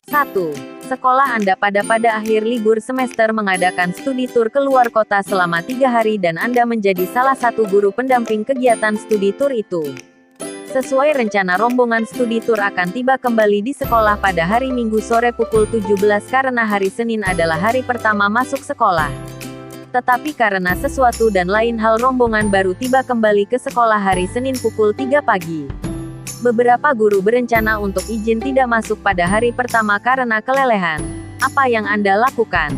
1. Sekolah Anda pada akhir libur semester mengadakan studi tur ke luar kota selama 3 hari dan Anda menjadi salah satu guru pendamping kegiatan studi tur itu. Sesuai rencana rombongan studi tur akan tiba kembali di sekolah pada hari Minggu sore pukul 17 karena hari Senin adalah hari pertama masuk sekolah. Tetapi karena sesuatu dan lain hal rombongan baru tiba kembali ke sekolah hari Senin pukul 3 pagi. Beberapa guru berencana untuk izin tidak masuk pada hari pertama karena kelelehan. Apa yang Anda lakukan?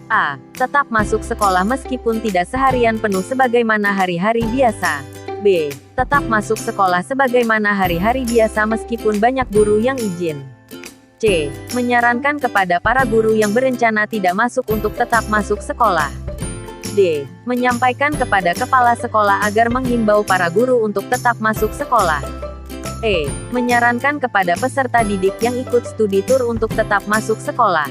A. Tetap masuk sekolah meskipun tidak seharian penuh sebagaimana hari-hari biasa. B. Tetap masuk sekolah sebagaimana hari-hari biasa meskipun banyak guru yang izin. C. Menyarankan kepada para guru yang berencana tidak masuk untuk tetap masuk sekolah. D. Menyampaikan kepada kepala sekolah agar menghimbau para guru untuk tetap masuk sekolah. E. Menyarankan kepada peserta didik yang ikut studi tur untuk tetap masuk sekolah.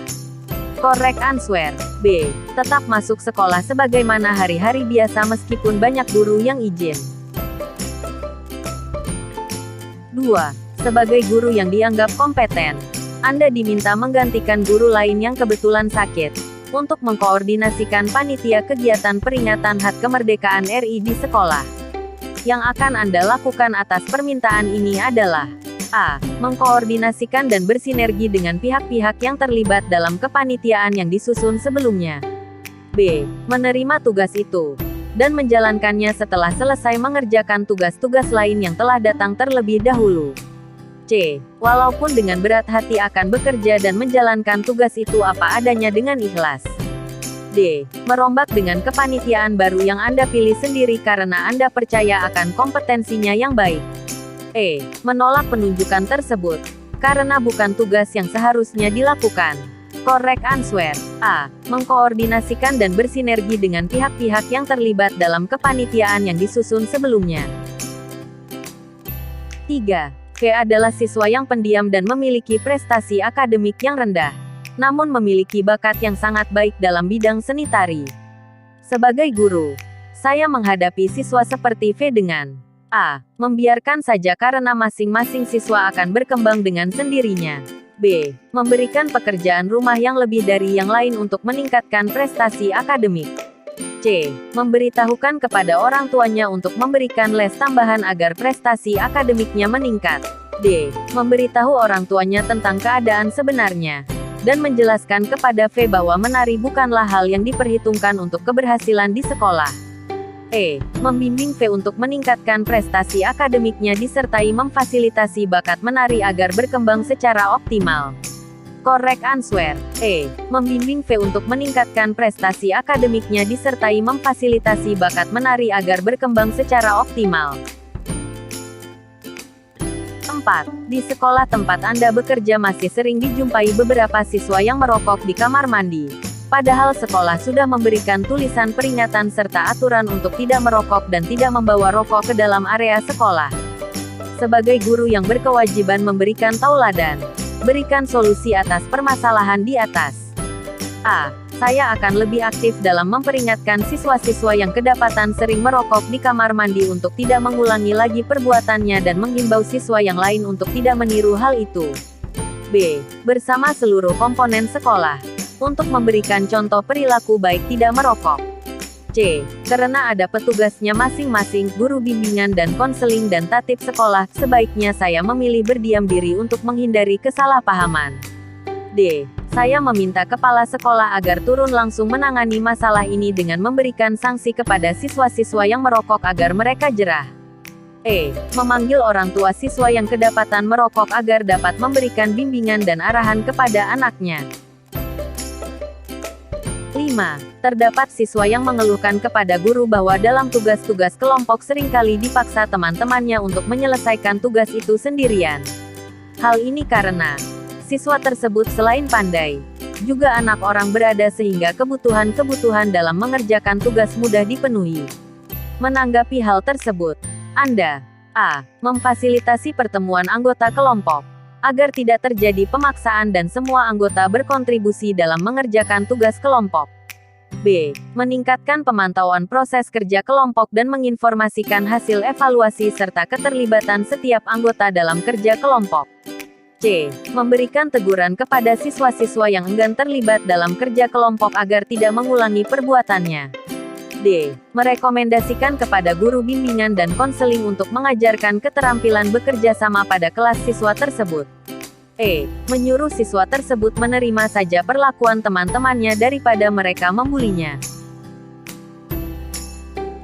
Correct answer. B. Tetap masuk sekolah sebagaimana hari-hari biasa meskipun banyak guru yang izin. 2. Sebagai guru yang dianggap kompeten, Anda diminta menggantikan guru lain yang kebetulan sakit, untuk mengkoordinasikan panitia kegiatan peringatan HUT Kemerdekaan RI di sekolah. Yang akan Anda lakukan atas permintaan ini adalah A. Mengkoordinasikan dan bersinergi dengan pihak-pihak yang terlibat dalam kepanitiaan yang disusun sebelumnya. B. Menerima tugas itu dan menjalankannya setelah selesai mengerjakan tugas-tugas lain yang telah datang terlebih dahulu. C. Walaupun dengan berat hati akan bekerja dan menjalankan tugas itu apa adanya dengan ikhlas. D. Merombak dengan kepanitiaan baru yang Anda pilih sendiri karena Anda percaya akan kompetensinya yang baik. E. Menolak penunjukan tersebut karena bukan tugas yang seharusnya dilakukan. Correct answer. A. Mengkoordinasikan dan bersinergi dengan pihak-pihak yang terlibat dalam kepanitiaan yang disusun sebelumnya. 3. V adalah siswa yang pendiam dan memiliki prestasi akademik yang rendah, namun memiliki bakat yang sangat baik dalam bidang seni tari. Sebagai guru, saya menghadapi siswa seperti V dengan A. Membiarkan saja karena masing-masing siswa akan berkembang dengan sendirinya. B. Memberikan pekerjaan rumah yang lebih dari yang lain untuk meningkatkan prestasi akademik. C. Memberitahukan kepada orang tuanya untuk memberikan les tambahan agar prestasi akademiknya meningkat. D. Memberitahu orang tuanya tentang keadaan sebenarnya dan menjelaskan kepada V bahwa menari bukanlah hal yang diperhitungkan untuk keberhasilan di sekolah. E. Membimbing V untuk meningkatkan prestasi akademiknya disertai memfasilitasi bakat menari agar berkembang secara optimal. Correct answer. E. Membimbing V untuk meningkatkan prestasi akademiknya disertai memfasilitasi bakat menari agar berkembang secara optimal. 4. Di sekolah tempat Anda bekerja masih sering dijumpai beberapa siswa yang merokok di kamar mandi. Padahal sekolah sudah memberikan tulisan peringatan serta aturan untuk tidak merokok dan tidak membawa rokok ke dalam area sekolah. Sebagai guru yang berkewajiban memberikan tauladan, berikan solusi atas permasalahan di atas. A. Saya akan lebih aktif dalam memperingatkan siswa-siswa yang kedapatan sering merokok di kamar mandi untuk tidak mengulangi lagi perbuatannya dan menghimbau siswa yang lain untuk tidak meniru hal itu. B. Bersama seluruh komponen sekolah, untuk memberikan contoh perilaku baik tidak merokok. C. Karena ada petugasnya masing-masing, guru bimbingan dan konseling dan tatib sekolah, sebaiknya saya memilih berdiam diri untuk menghindari kesalahpahaman. D. Saya meminta kepala sekolah agar turun langsung menangani masalah ini dengan memberikan sanksi kepada siswa-siswa yang merokok agar mereka jerah. E. Memanggil orang tua siswa yang kedapatan merokok agar dapat memberikan bimbingan dan arahan kepada anaknya. 5. Terdapat siswa yang mengeluhkan kepada guru bahwa dalam tugas-tugas kelompok seringkali dipaksa teman-temannya untuk menyelesaikan tugas itu sendirian. Hal ini karena siswa tersebut selain pandai, juga anak orang berada sehingga kebutuhan-kebutuhan dalam mengerjakan tugas mudah dipenuhi. Menanggapi hal tersebut, Anda A. Memfasilitasi pertemuan anggota kelompok, agar tidak terjadi pemaksaan dan semua anggota berkontribusi dalam mengerjakan tugas kelompok. B. Meningkatkan pemantauan proses kerja kelompok dan menginformasikan hasil evaluasi serta keterlibatan setiap anggota dalam kerja kelompok. C. Memberikan teguran kepada siswa-siswa yang enggan terlibat dalam kerja kelompok agar tidak mengulangi perbuatannya. D. Merekomendasikan kepada guru bimbingan dan konseling untuk mengajarkan keterampilan bekerja sama pada kelas siswa tersebut. E. Menyuruh siswa tersebut menerima saja perlakuan teman-temannya daripada mereka membulinya.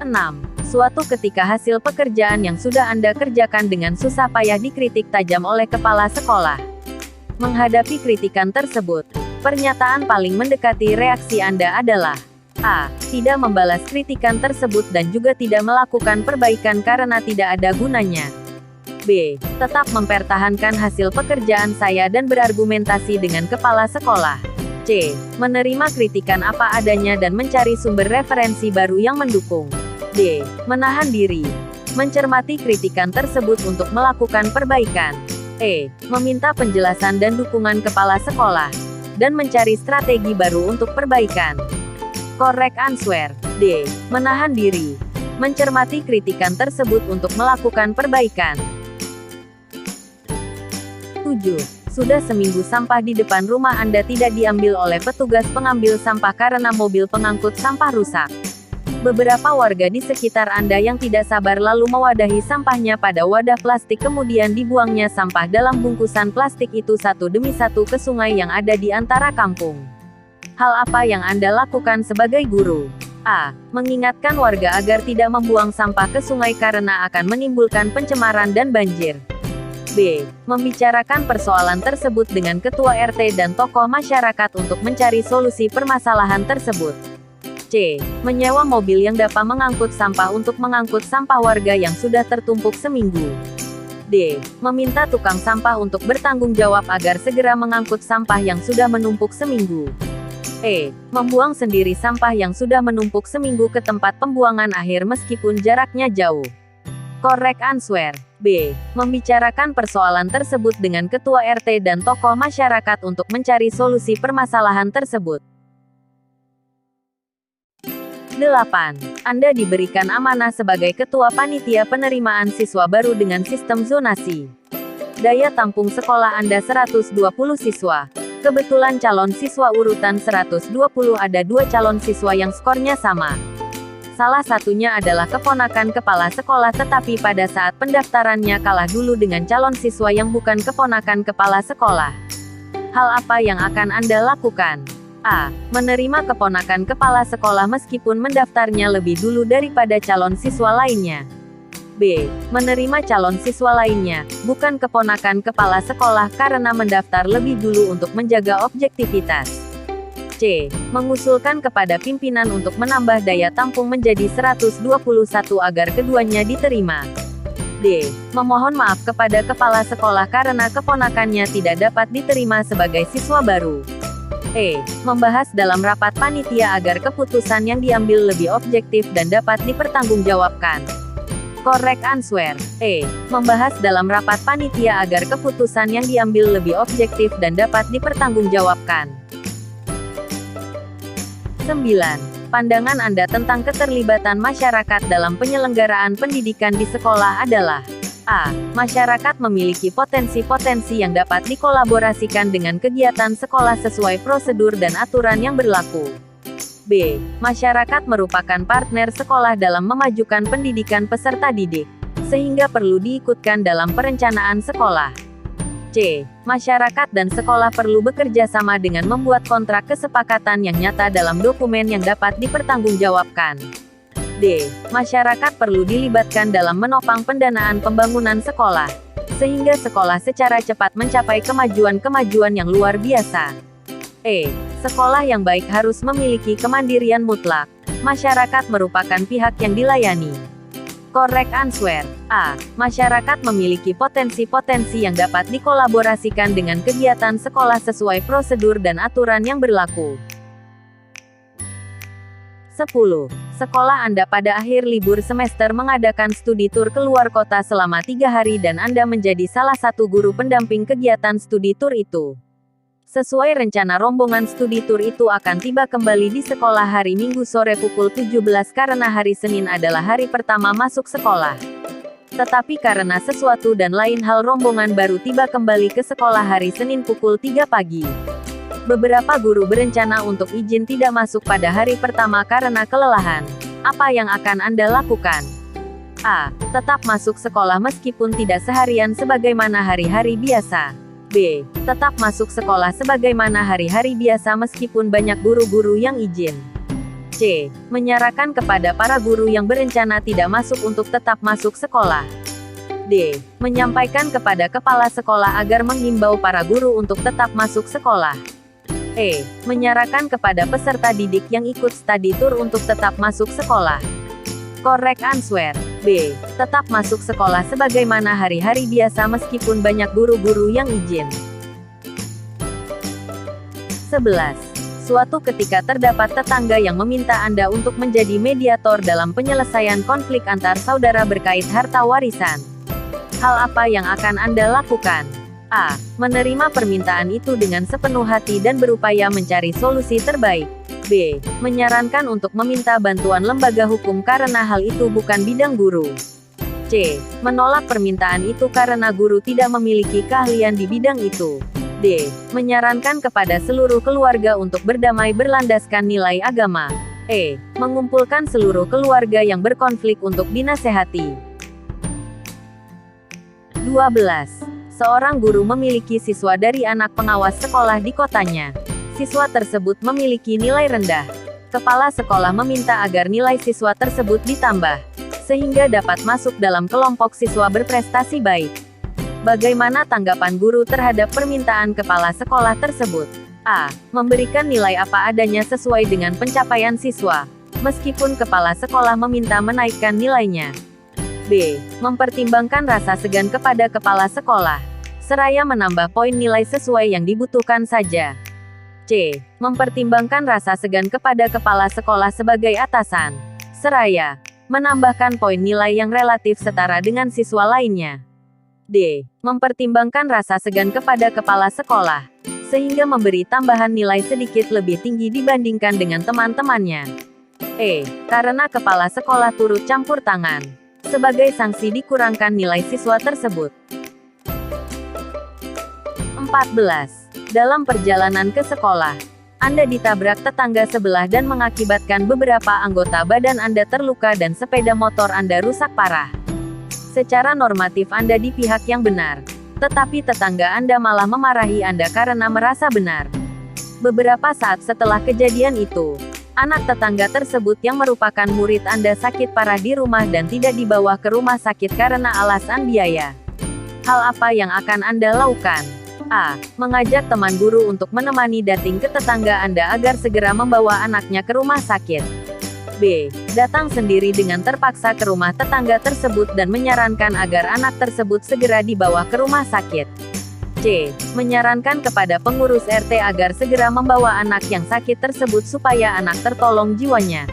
6. Suatu ketika hasil pekerjaan yang sudah Anda kerjakan dengan susah payah dikritik tajam oleh kepala sekolah. Menghadapi kritikan tersebut, pernyataan paling mendekati reaksi Anda adalah A. Tidak membalas kritikan tersebut dan juga tidak melakukan perbaikan karena tidak ada gunanya. B. Tetap mempertahankan hasil pekerjaan saya dan berargumentasi dengan kepala sekolah. C. Menerima kritikan apa adanya dan mencari sumber referensi baru yang mendukung. D. Menahan diri. Mencermati kritikan tersebut untuk melakukan perbaikan. E. Meminta penjelasan dan dukungan kepala sekolah. Dan mencari strategi baru untuk perbaikan. Correct answer. D. Menahan diri. Mencermati kritikan tersebut untuk melakukan perbaikan. 7. Sudah seminggu sampah di depan rumah Anda tidak diambil oleh petugas pengambil sampah karena mobil pengangkut sampah rusak. Beberapa warga di sekitar Anda yang tidak sabar lalu mewadahi sampahnya pada wadah plastik kemudian dibuangnya sampah dalam bungkusan plastik itu satu demi satu ke sungai yang ada di antara kampung. Hal apa yang Anda lakukan sebagai guru? A. Mengingatkan warga agar tidak membuang sampah ke sungai karena akan menimbulkan pencemaran dan banjir. B. Membicarakan persoalan tersebut dengan ketua RT dan tokoh masyarakat untuk mencari solusi permasalahan tersebut. C. Menyewa mobil yang dapat mengangkut sampah untuk mengangkut sampah warga yang sudah tertumpuk seminggu. D. Meminta tukang sampah untuk bertanggung jawab agar segera mengangkut sampah yang sudah menumpuk seminggu. E. Membuang sendiri sampah yang sudah menumpuk seminggu ke tempat pembuangan akhir meskipun jaraknya jauh. Correct answer. B. Membicarakan persoalan tersebut dengan ketua RT dan tokoh masyarakat untuk mencari solusi permasalahan tersebut. 8. Anda diberikan amanah sebagai ketua panitia penerimaan siswa baru dengan sistem zonasi. Daya tampung sekolah Anda 120 siswa. Kebetulan calon siswa urutan 120 ada 2 calon siswa yang skornya sama. Salah satunya adalah keponakan kepala sekolah tetapi pada saat pendaftarannya kalah dulu dengan calon siswa yang bukan keponakan kepala sekolah. Hal apa yang akan Anda lakukan? A. Menerima keponakan kepala sekolah meskipun mendaftarnya lebih dulu daripada calon siswa lainnya. B. Menerima calon siswa lainnya, bukan keponakan kepala sekolah karena mendaftar lebih dulu untuk menjaga objektivitas. C. Mengusulkan kepada pimpinan untuk menambah daya tampung menjadi 121 agar keduanya diterima. D. Memohon maaf kepada kepala sekolah karena keponakannya tidak dapat diterima sebagai siswa baru. E. Membahas dalam rapat panitia agar keputusan yang diambil lebih objektif dan dapat dipertanggungjawabkan. Correct answer. E. Membahas dalam rapat panitia agar keputusan yang diambil lebih objektif dan dapat dipertanggungjawabkan. 9. Pandangan Anda tentang keterlibatan masyarakat dalam penyelenggaraan pendidikan di sekolah adalah A. Masyarakat memiliki potensi-potensi yang dapat dikolaborasikan dengan kegiatan sekolah sesuai prosedur dan aturan yang berlaku. B. Masyarakat merupakan partner sekolah dalam memajukan pendidikan peserta didik, sehingga perlu diikutkan dalam perencanaan sekolah. C. Masyarakat dan sekolah perlu bekerja sama dengan membuat kontrak kesepakatan yang nyata dalam dokumen yang dapat dipertanggungjawabkan. D. Masyarakat perlu dilibatkan dalam menopang pendanaan pembangunan sekolah, sehingga sekolah secara cepat mencapai kemajuan-kemajuan yang luar biasa. E. Sekolah yang baik harus memiliki kemandirian mutlak. Masyarakat merupakan pihak yang dilayani. Correct answer. A. Masyarakat memiliki potensi-potensi yang dapat dikolaborasikan dengan kegiatan sekolah sesuai prosedur dan aturan yang berlaku. 10. Sekolah Anda pada akhir libur semester mengadakan studi tur keluar kota selama 3 hari dan Anda menjadi salah satu guru pendamping kegiatan studi tur itu. Sesuai rencana rombongan studi tur itu akan tiba kembali di sekolah hari Minggu sore pukul 17 karena hari Senin adalah hari pertama masuk sekolah. Tetapi karena sesuatu dan lain hal rombongan baru tiba kembali ke sekolah hari Senin pukul 3 pagi. Beberapa guru berencana untuk izin tidak masuk pada hari pertama karena kelelahan. Apa yang akan Anda lakukan? A. Tetap masuk sekolah meskipun tidak seharian sebagaimana hari-hari biasa. B. Tetap masuk sekolah sebagaimana hari-hari biasa meskipun banyak guru-guru yang izin. C. Menyarankan kepada para guru yang berencana tidak masuk untuk tetap masuk sekolah. D. Menyampaikan kepada kepala sekolah agar menghimbau para guru untuk tetap masuk sekolah. E. Menyarankan kepada peserta didik yang ikut study tour untuk tetap masuk sekolah. Correct answer. B. Tetap masuk sekolah sebagaimana hari-hari biasa meskipun banyak guru-guru yang izin. 11. Suatu ketika terdapat tetangga yang meminta Anda untuk menjadi mediator dalam penyelesaian konflik antar saudara berkait harta warisan. Hal apa yang akan Anda lakukan? A. Menerima permintaan itu dengan sepenuh hati dan berupaya mencari solusi terbaik. B. Menyarankan untuk meminta bantuan lembaga hukum karena hal itu bukan bidang guru. C. Menolak permintaan itu karena guru tidak memiliki keahlian di bidang itu. D. Menyarankan kepada seluruh keluarga untuk berdamai berlandaskan nilai agama. E. Mengumpulkan seluruh keluarga yang berkonflik untuk dinasehati. 12. Seorang guru memiliki siswa dari anak pengawas sekolah di kotanya. Siswa tersebut memiliki nilai rendah. Kepala sekolah meminta agar nilai siswa tersebut ditambah, sehingga dapat masuk dalam kelompok siswa berprestasi baik. Bagaimana tanggapan guru terhadap permintaan kepala sekolah tersebut? A. Memberikan nilai apa adanya sesuai dengan pencapaian siswa, meskipun kepala sekolah meminta menaikkan nilainya. B. Mempertimbangkan rasa segan kepada kepala sekolah, seraya menambah poin nilai sesuai yang dibutuhkan saja. C. Mempertimbangkan rasa segan kepada kepala sekolah sebagai atasan, seraya menambahkan poin nilai yang relatif setara dengan siswa lainnya. D. Mempertimbangkan rasa segan kepada kepala sekolah, sehingga memberi tambahan nilai sedikit lebih tinggi dibandingkan dengan teman-temannya. E. Karena kepala sekolah turut campur tangan, sebagai sanksi dikurangkan nilai siswa tersebut. 14. Dalam perjalanan ke sekolah, Anda ditabrak tetangga sebelah dan mengakibatkan beberapa anggota badan Anda terluka dan sepeda motor Anda rusak parah. Secara normatif Anda di pihak yang benar, tetapi tetangga Anda malah memarahi Anda karena merasa benar. Beberapa saat setelah kejadian itu, anak tetangga tersebut yang merupakan murid Anda sakit parah di rumah dan tidak dibawa ke rumah sakit karena alasan biaya. Hal apa yang akan Anda lakukan? A. Mengajak teman guru untuk menemani dating ke tetangga Anda agar segera membawa anaknya ke rumah sakit. B. Datang sendiri dengan terpaksa ke rumah tetangga tersebut dan menyarankan agar anak tersebut segera dibawa ke rumah sakit. C. Menyarankan kepada pengurus RT agar segera membawa anak yang sakit tersebut supaya anak tertolong jiwanya.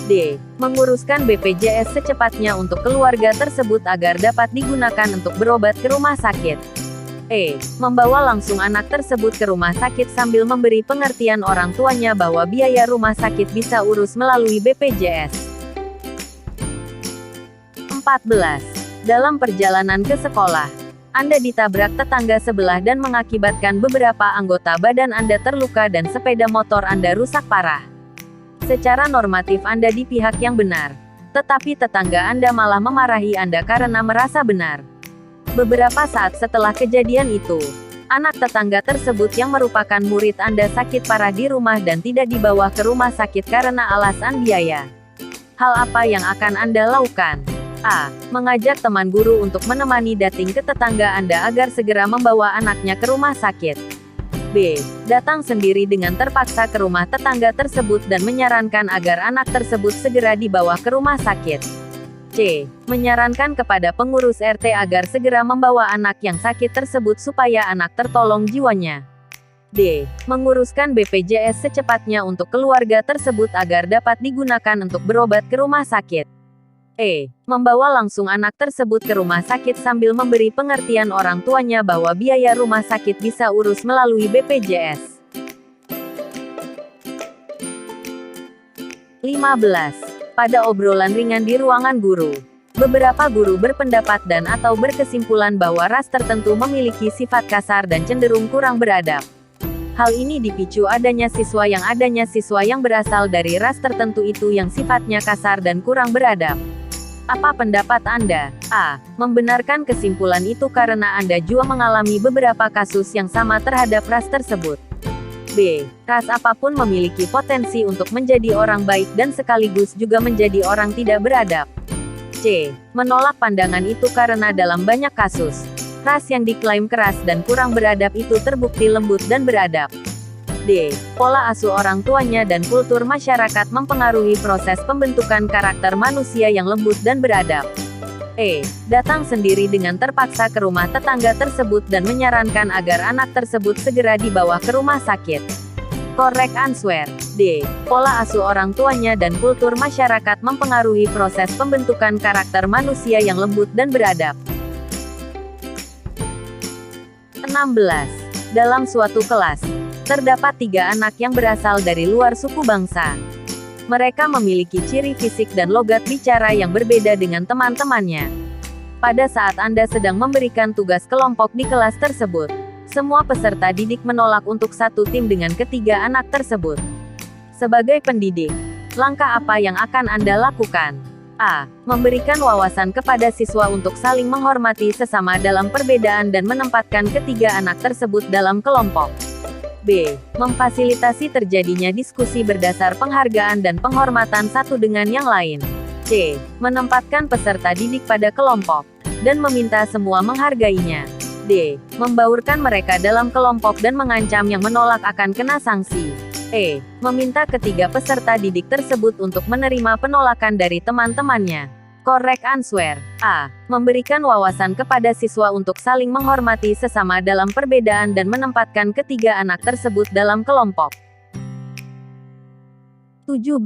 D. Menguruskan BPJS secepatnya untuk keluarga tersebut agar dapat digunakan untuk berobat ke rumah sakit. E. Membawa langsung anak tersebut ke rumah sakit sambil memberi pengertian orang tuanya bahwa biaya rumah sakit bisa urus melalui BPJS. 14. Dalam perjalanan ke sekolah, Anda ditabrak tetangga sebelah dan mengakibatkan beberapa anggota badan Anda terluka dan sepeda motor Anda rusak parah. Secara normatif Anda di pihak yang benar, tetapi tetangga Anda malah memarahi Anda karena merasa benar. Beberapa saat setelah kejadian itu, anak tetangga tersebut yang merupakan murid Anda sakit parah di rumah dan tidak dibawa ke rumah sakit karena alasan biaya. Hal apa yang akan Anda lakukan? A. Mengajak teman guru untuk menemani dating ke tetangga Anda agar segera membawa anaknya ke rumah sakit. B. Datang sendiri dengan terpaksa ke rumah tetangga tersebut dan menyarankan agar anak tersebut segera dibawa ke rumah sakit. C. Menyarankan kepada pengurus RT agar segera membawa anak yang sakit tersebut supaya anak tertolong jiwanya. D. Menguruskan BPJS secepatnya untuk keluarga tersebut agar dapat digunakan untuk berobat ke rumah sakit. E. Membawa langsung anak tersebut ke rumah sakit sambil memberi pengertian orang tuanya bahwa biaya rumah sakit bisa urus melalui BPJS. 15. Pada obrolan ringan di ruangan guru, Beberapa guru berpendapat dan/atau berkesimpulan bahwa ras tertentu memiliki sifat kasar dan cenderung kurang beradab. Hal ini dipicu adanya siswa yang berasal dari ras tertentu itu yang sifatnya kasar dan kurang beradab. Apa pendapat Anda? A. Membenarkan kesimpulan itu karena Anda juga mengalami beberapa kasus yang sama terhadap ras tersebut. B. Ras apapun memiliki potensi untuk menjadi orang baik dan sekaligus juga menjadi orang tidak beradab. C. Menolak pandangan itu karena dalam banyak kasus, ras yang diklaim keras dan kurang beradab itu terbukti lembut dan beradab. D. Pola asuh orang tuanya dan kultur masyarakat mempengaruhi proses pembentukan karakter manusia yang lembut dan beradab. E. Datang sendiri dengan terpaksa ke rumah tetangga tersebut dan menyarankan agar anak tersebut segera dibawa ke rumah sakit. Correct answer. D. Pola asuh orang tuanya dan kultur masyarakat mempengaruhi proses pembentukan karakter manusia yang lembut dan beradab. 16. Dalam suatu kelas, terdapat 3 anak yang berasal dari luar suku bangsa. Mereka memiliki ciri fisik dan logat bicara yang berbeda dengan teman-temannya. Pada saat Anda sedang memberikan tugas kelompok di kelas tersebut, semua peserta didik menolak untuk satu tim dengan ketiga anak tersebut. Sebagai pendidik, langkah apa yang akan Anda lakukan? A. Memberikan wawasan kepada siswa untuk saling menghormati sesama dalam perbedaan dan menempatkan ketiga anak tersebut dalam kelompok. B. Memfasilitasi terjadinya diskusi berdasar penghargaan dan penghormatan satu dengan yang lain. C. Menempatkan peserta didik pada kelompok, dan meminta semua menghargainya. D. Membaurkan mereka dalam kelompok dan mengancam yang menolak akan kena sanksi. E. Meminta ketiga peserta didik tersebut untuk menerima penolakan dari teman-temannya. Correct answer. A. Memberikan wawasan kepada siswa untuk saling menghormati sesama dalam perbedaan dan menempatkan ketiga anak tersebut dalam kelompok. 17.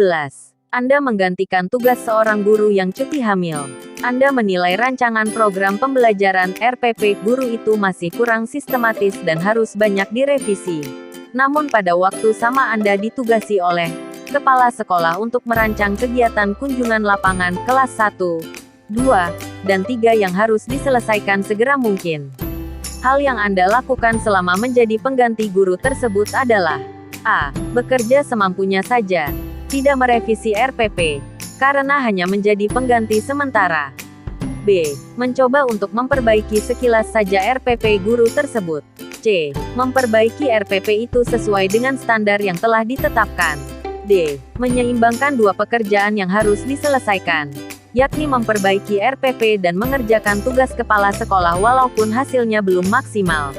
Anda menggantikan tugas seorang guru yang cuti hamil. Anda menilai rancangan program pembelajaran RPP guru itu masih kurang sistematis dan harus banyak direvisi. Namun pada waktu sama Anda ditugasi oleh kepala sekolah untuk merancang kegiatan kunjungan lapangan kelas 1, 2, dan 3 yang harus diselesaikan segera mungkin. Hal yang Anda lakukan selama menjadi pengganti guru tersebut adalah A. Bekerja semampunya saja. Tidak merevisi RPP, karena hanya menjadi pengganti sementara. B. Mencoba untuk memperbaiki sekilas saja RPP guru tersebut. C. Memperbaiki RPP itu sesuai dengan standar yang telah ditetapkan. D. Menyeimbangkan 2 pekerjaan yang harus diselesaikan, yakni memperbaiki RPP dan mengerjakan tugas kepala sekolah walaupun hasilnya belum maksimal.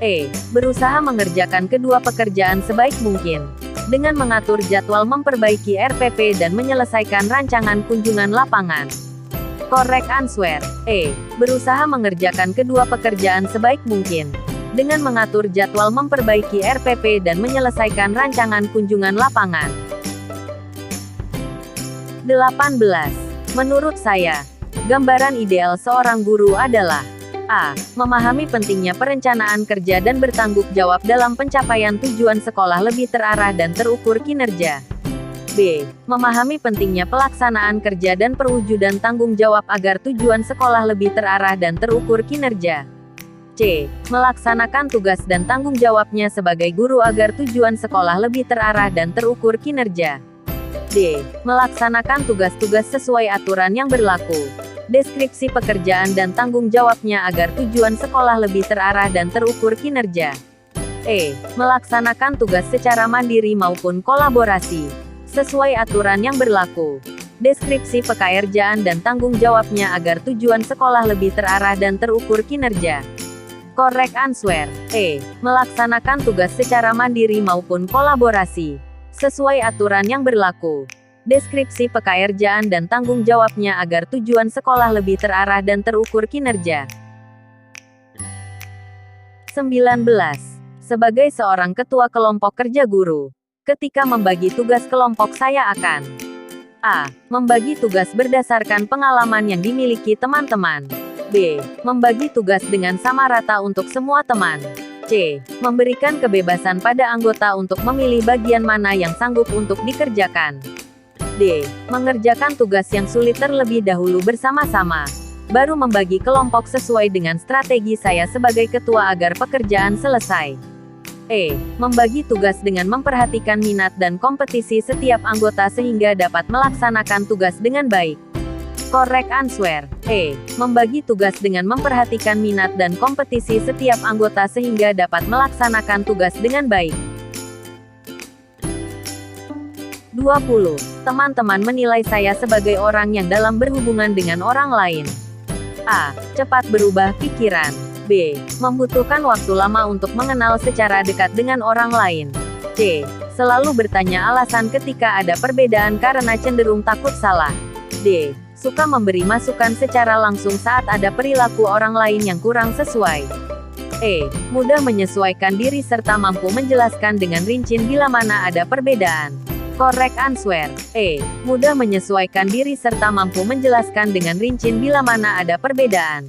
E. Berusaha mengerjakan kedua pekerjaan sebaik mungkin, dengan mengatur jadwal memperbaiki RPP dan menyelesaikan rancangan kunjungan lapangan. Correct answer. E. Berusaha mengerjakan kedua pekerjaan sebaik mungkin, dengan mengatur jadwal memperbaiki RPP dan menyelesaikan rancangan kunjungan lapangan. 18. Menurut saya, gambaran ideal seorang guru adalah A. Memahami pentingnya perencanaan kerja dan bertanggung jawab dalam pencapaian tujuan sekolah lebih terarah dan terukur kinerja. B. Memahami pentingnya pelaksanaan kerja dan perwujudan tanggung jawab agar tujuan sekolah lebih terarah dan terukur kinerja. C. Melaksanakan tugas dan tanggung jawabnya sebagai guru agar tujuan sekolah lebih terarah dan terukur kinerja. D. Melaksanakan tugas-tugas sesuai aturan yang berlaku. Deskripsi pekerjaan dan tanggung jawabnya agar tujuan sekolah lebih terarah dan terukur kinerja. E. Melaksanakan tugas secara mandiri maupun kolaborasi, sesuai aturan yang berlaku. Deskripsi pekerjaan dan tanggung jawabnya agar tujuan sekolah lebih terarah dan terukur kinerja. Correct answer. E. Melaksanakan tugas secara mandiri maupun kolaborasi, sesuai aturan yang berlaku. Deskripsi pekerjaan dan tanggung jawabnya agar tujuan sekolah lebih terarah dan terukur kinerja. 19. Sebagai seorang ketua kelompok kerja guru, ketika membagi tugas kelompok saya akan A. Membagi tugas berdasarkan pengalaman yang dimiliki teman-teman. B. Membagi tugas dengan sama rata untuk semua teman. C. Memberikan kebebasan pada anggota untuk memilih bagian mana yang sanggup untuk dikerjakan. D. Mengerjakan tugas yang sulit terlebih dahulu bersama-sama. Baru membagi kelompok sesuai dengan strategi saya sebagai ketua agar pekerjaan selesai. E. Membagi tugas dengan memperhatikan minat dan kompetisi setiap anggota sehingga dapat melaksanakan tugas dengan baik. Correct answer. E. Membagi tugas dengan memperhatikan minat dan kompetisi setiap anggota sehingga dapat melaksanakan tugas dengan baik. 20. Teman-teman menilai saya sebagai orang yang dalam berhubungan dengan orang lain. A. Cepat berubah pikiran. B. Membutuhkan waktu lama untuk mengenal secara dekat dengan orang lain. C. Selalu bertanya alasan ketika ada perbedaan karena cenderung takut salah. D. Suka memberi masukan secara langsung saat ada perilaku orang lain yang kurang sesuai. E. Mudah menyesuaikan diri serta mampu menjelaskan dengan rinci bila mana ada perbedaan. Correct answer. E. Mudah menyesuaikan diri serta mampu menjelaskan dengan rinci bila mana ada perbedaan.